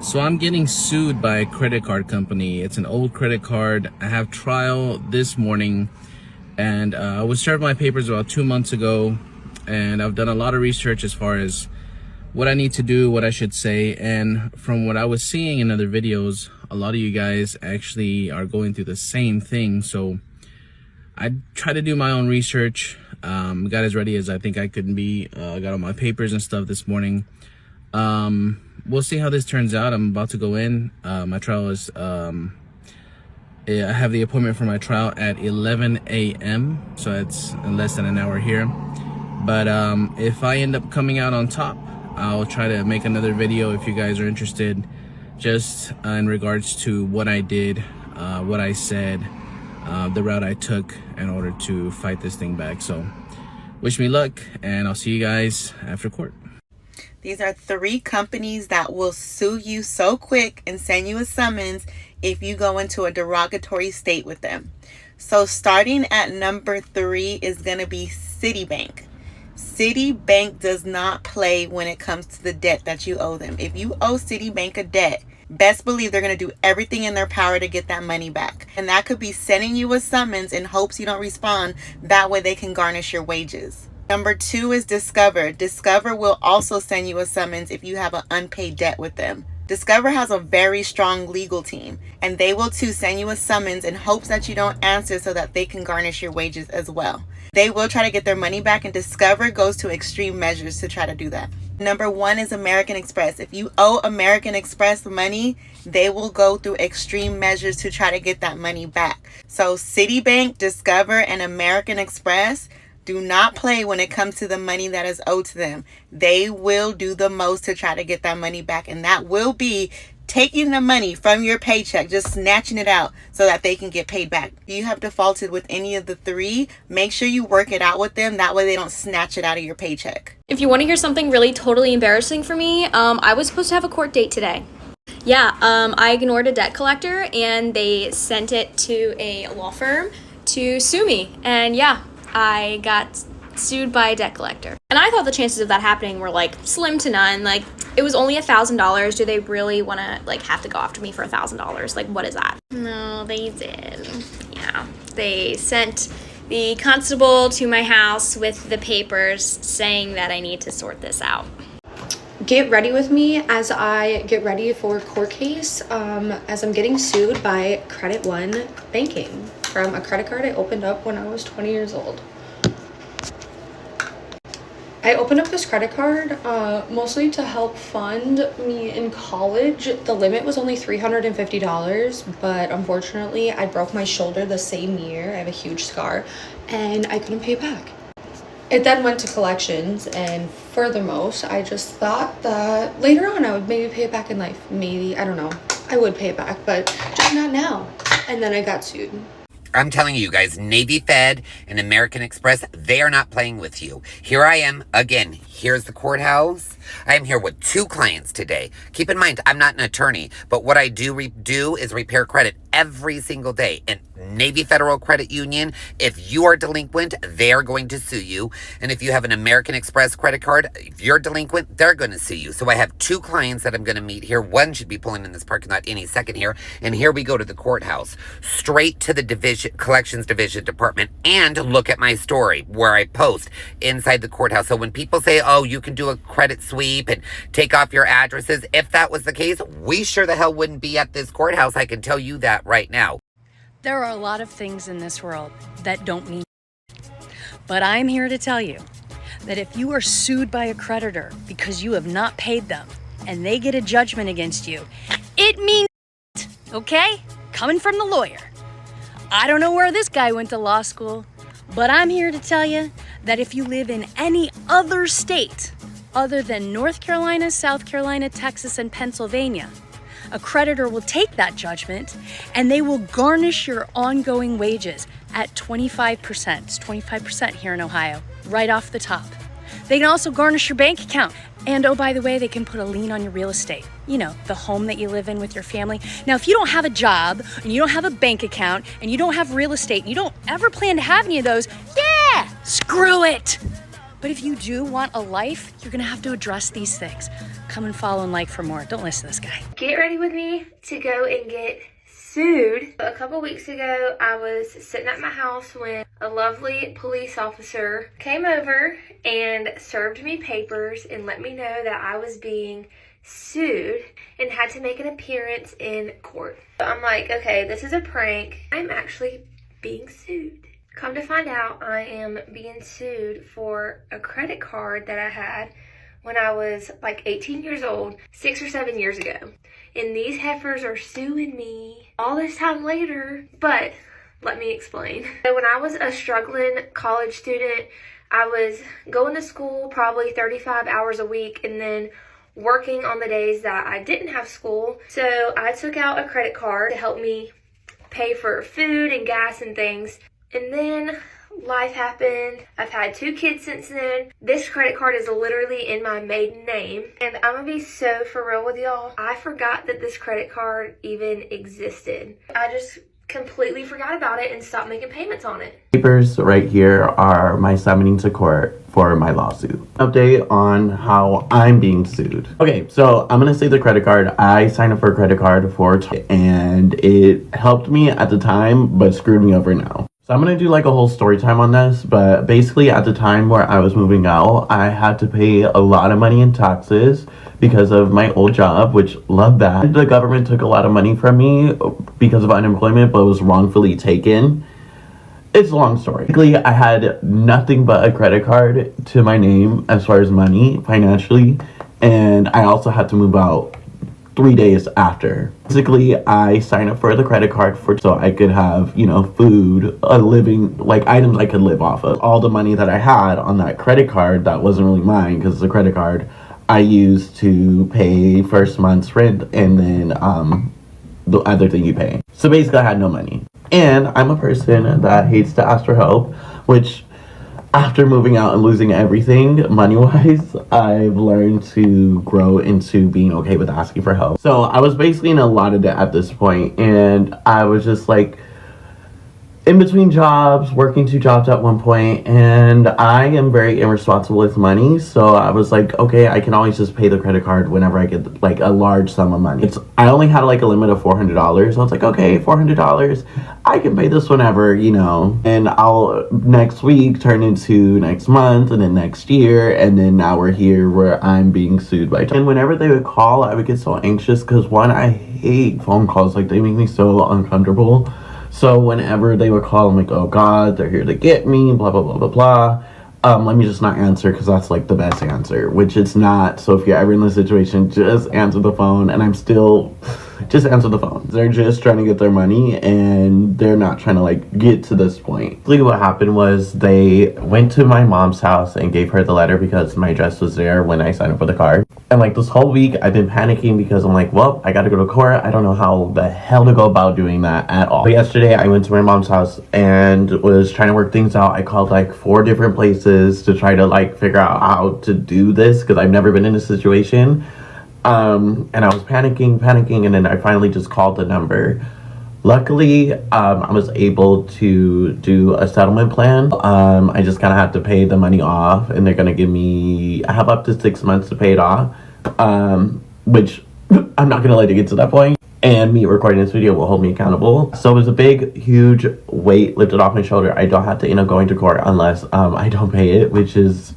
So I'm getting sued by a credit card company. It's an old credit card. I have trial this morning, and I was served my papers about 2 months ago, and I've done a lot of research as far as what I need to do, what I should say. And from what I was seeing in other videos, a lot of you guys actually are going through the same thing. So I tried to do my own research, got as ready as I think I could be, got all my papers and stuff this morning. We'll see how this turns out. I'm about to go in. My trial is, I have the appointment for my trial at 11 a.m. So it's in less than an hour here. But if I end up coming out on top, I'll try to make another video if you guys are interested, just in regards to what I did, what I said, the route I took in order to fight this thing back. So wish me luck, and I'll see you guys after court. These are 3 companies that will sue you so quick and send you a summons if you go into a derogatory state with them. So starting at number 3 is going to be Citibank. Citibank does not play when it comes to the debt that you owe them. If you owe Citibank a debt, best believe they're going to do everything in their power to get that money back. And that could be sending you a summons in hopes you don't respond. That way they can garnish your wages. Number 2 is Discover. Discover will also send you a summons if you have an unpaid debt with them. Discover has a very strong legal team, and they will too send you a summons in hopes that you don't answer so that they can garnish your wages as well. They will try to get their money back, and Discover goes to extreme measures to try to do that. Number 1 is American Express. If you owe American Express money, they will go through extreme measures to try to get that money back. So Citibank, Discover, and American Express do not play when it comes to the money that is owed to them. They will do the most to try to get that money back, and that will be taking the money from your paycheck, just snatching it out so that they can get paid back. If you have defaulted with any of the 3, make sure you work it out with them. That way they don't snatch it out of your paycheck. If you want to hear something really totally embarrassing for me, I was supposed to have a court date today. Yeah, I ignored a debt collector and they sent it to a law firm to sue me. And yeah, I got sued by a debt collector. And I thought the chances of that happening were like slim to none. Like, it was only $1,000. Do they really want to like have to go after me for $1,000? Like, what is that? No, they did. Yeah, they sent the constable to my house with the papers saying that I need to sort this out. Get ready with me as I get ready for a court case, as I'm getting sued by Credit One Banking from a credit card I opened up when I was 20 years old. I opened up this credit card mostly to help fund me in college. The limit was only $350, but unfortunately I broke my shoulder the same year. I have a huge scar and I couldn't pay it back. It then went to collections, and furthermost, I just thought that later on I would maybe pay it back in life. Maybe, I don't know. I would pay it back, but just not now. And then I got sued. I'm telling you guys, Navy Fed and American Express, they are not playing with you. Here I am, again, here's the courthouse. I am here with 2 clients today. Keep in mind, I'm not an attorney, but what I do is repair credit every single day. And Navy Federal Credit Union, if you are delinquent, they are going to sue you. And if you have an American Express credit card, if you're delinquent, they're going to sue you. So I have 2 clients that I'm going to meet here. One should be pulling in this parking lot any second here. And here we go to the courthouse, straight to the collections division department. And look at my story where I post inside the courthouse. So when people say, oh, you can do a credit sweep and take off your addresses, if that was the case, we sure the hell wouldn't be at this courthouse. I can tell you that right now. There are a lot of things in this world that don't mean shit. But I'm here to tell you that if you are sued by a creditor because you have not paid them and they get a judgment against you, it means shit, okay? Coming from the lawyer. I don't know where this guy went to law school, but I'm here to tell you that if you live in any other state other than North Carolina, South Carolina, Texas, and Pennsylvania, a creditor will take that judgment and they will garnish your ongoing wages at 25%. It's 25% here in Ohio, right off the top. They can also garnish your bank account. And oh, by the way, they can put a lien on your real estate. You know, the home that you live in with your family. Now, if you don't have a job and you don't have a bank account and you don't have real estate and you don't ever plan to have any of those, screw it. But if you do want a life, you're gonna have to address these things. Come and follow and like for more. Don't listen to this guy. Get ready with me to go and get sued. A couple weeks ago, I was sitting at my house when a lovely police officer came over and served me papers and let me know that I was being sued and had to make an appearance in court. I'm like, okay, this is a prank. I'm actually being sued. Come to find out, I am being sued for a credit card that I had when I was like 18 years old, 6 or 7 years ago. And these heifers are suing me all this time later, but let me explain. So when I was a struggling college student, I was going to school probably 35 hours a week and then working on the days that I didn't have school. So I took out a credit card to help me pay for food and gas and things. And then life happened. I've had 2 kids since then. This credit card is literally in my maiden name. And I'm gonna be so for real with y'all. I forgot that this credit card even existed. I just completely forgot about it and stopped making payments on it. Papers right here are my summoning to court for my lawsuit. Update on how I'm being sued. Okay, so I'm gonna say the credit card. I signed up for a credit card and it helped me at the time, but screwed me over now. So I'm gonna do like a whole story time on this, but basically at the time where I was moving out, I had to pay a lot of money in taxes because of my old job, which love that. The government took a lot of money from me because of unemployment, but it was wrongfully taken. It's a long story. Basically, I had nothing but a credit card to my name as far as money, financially, and I also had to move out 3 days after. Basically, I signed up for the credit card so I could have, you know, food, a living, like items I could live off of. All the money that I had on that credit card that wasn't really mine because it's a credit card, I used to pay first month's rent and then the other thing you pay. So basically, I had no money. And I'm a person that hates to ask for help, which after moving out and losing everything money-wise, I've learned to grow into being okay with asking for help. So I was basically in a lot of debt at this point, and I was just like in between jobs, working 2 jobs at one point, and I am very irresponsible with money. So I was like, okay, I can always just pay the credit card whenever I get like a large sum of money. I only had like a limit of $400. So I was like, okay, $400, I can pay this whenever, you know, and I'll next week turn into next month and then next year. And then now we're here where I'm being sued by. And whenever they would call, I would get so anxious because one, I hate phone calls. Like they make me so uncomfortable. So whenever they would call, I'm like, oh God, they're here to get me, blah, blah, blah, blah, blah. Let me just not answer because that's like the best answer, which it's not. So if you're ever in this situation, just answer the phone. And I'm still, just answer the phone. They're just trying to get their money and they're not trying to like get to this point. Basically what happened was they went to my mom's house and gave her the letter because my address was there when I signed up for the card. And like this whole week I've been panicking because I'm like, well, I gotta go to court. I don't know how the hell to go about doing that at all. But yesterday I went to my mom's house and was trying to work things out. I called like 4 different places to try to like figure out how to do this because I've never been in a situation. And I was panicking, and then I finally just called the number. Luckily, I was able to do a settlement plan. I just kind of have to pay the money off, and they're going to give me, I have up to 6 months to pay it off, which I'm not going to let it get to that point. And me recording this video will hold me accountable. So it was a big, huge weight lifted off my shoulder. I don't have to end up going to court unless I don't pay it, which is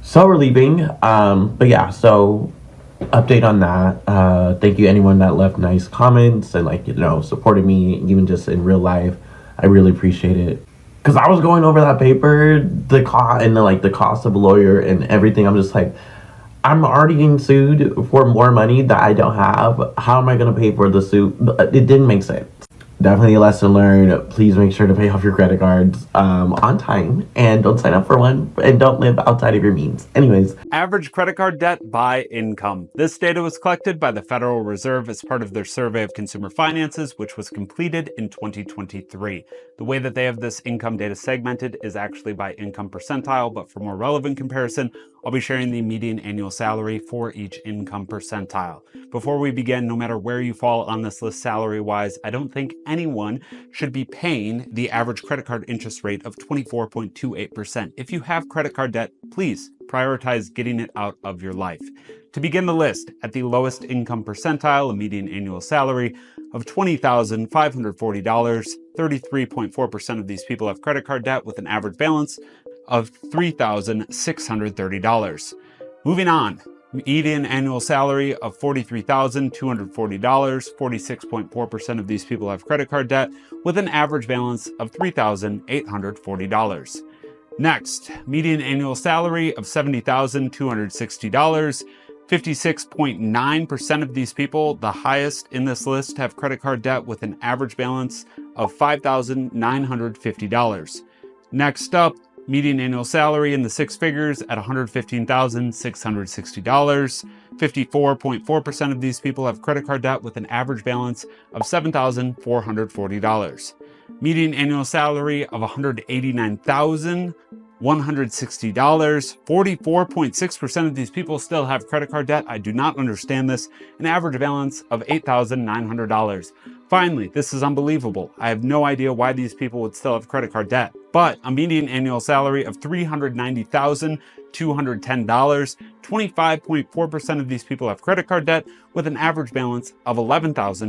so relieving. But yeah, so update on that. Thank you anyone that left nice comments and like, you know, supported me even just in real life. I really appreciate it. Because I was going over that paper, the cost and the cost of a lawyer and everything. I'm just like, I'm already getting sued for more money that I don't have. How am I going to pay for the suit? It didn't make sense. Definitely a lesson learned. Please make sure to pay off your credit cards on time and don't sign up for one and don't live outside of your means. Anyways. Average credit card debt by income. This data was collected by the Federal Reserve as part of their survey of consumer finances, which was completed in 2023. The way that they have this income data segmented is actually by income percentile, but for more relevant comparison, I'll be sharing the median annual salary for each income percentile. Before we begin, no matter where you fall on this list salary-wise, I don't think anyone should be paying the average credit card interest rate of 24.28%. If you have credit card debt, please prioritize getting it out of your life. To begin the list, at the lowest income percentile, a median annual salary of $20,540, 33.4% of these people have credit card debt with an average balance of $3,630. Moving on, median annual salary of $43,240, 46.4% of these people have credit card debt with an average balance of $3,840. Next, median annual salary of $70,260, 56.9% of these people, the highest in this list, have credit card debt with an average balance of $5,950. Next up, median annual salary in the six figures at $115,660. 54.4% of these people have credit card debt with an average balance of $7,440. Median annual salary of $189,160. 44.6% of these people still have credit card debt. I do not understand this. An average balance of $8,900. Finally, this is unbelievable. I have no idea why these people would still have credit card debt. But a median annual salary of $390,210. 25.4% of these people have credit card debt with an average balance of $11,400.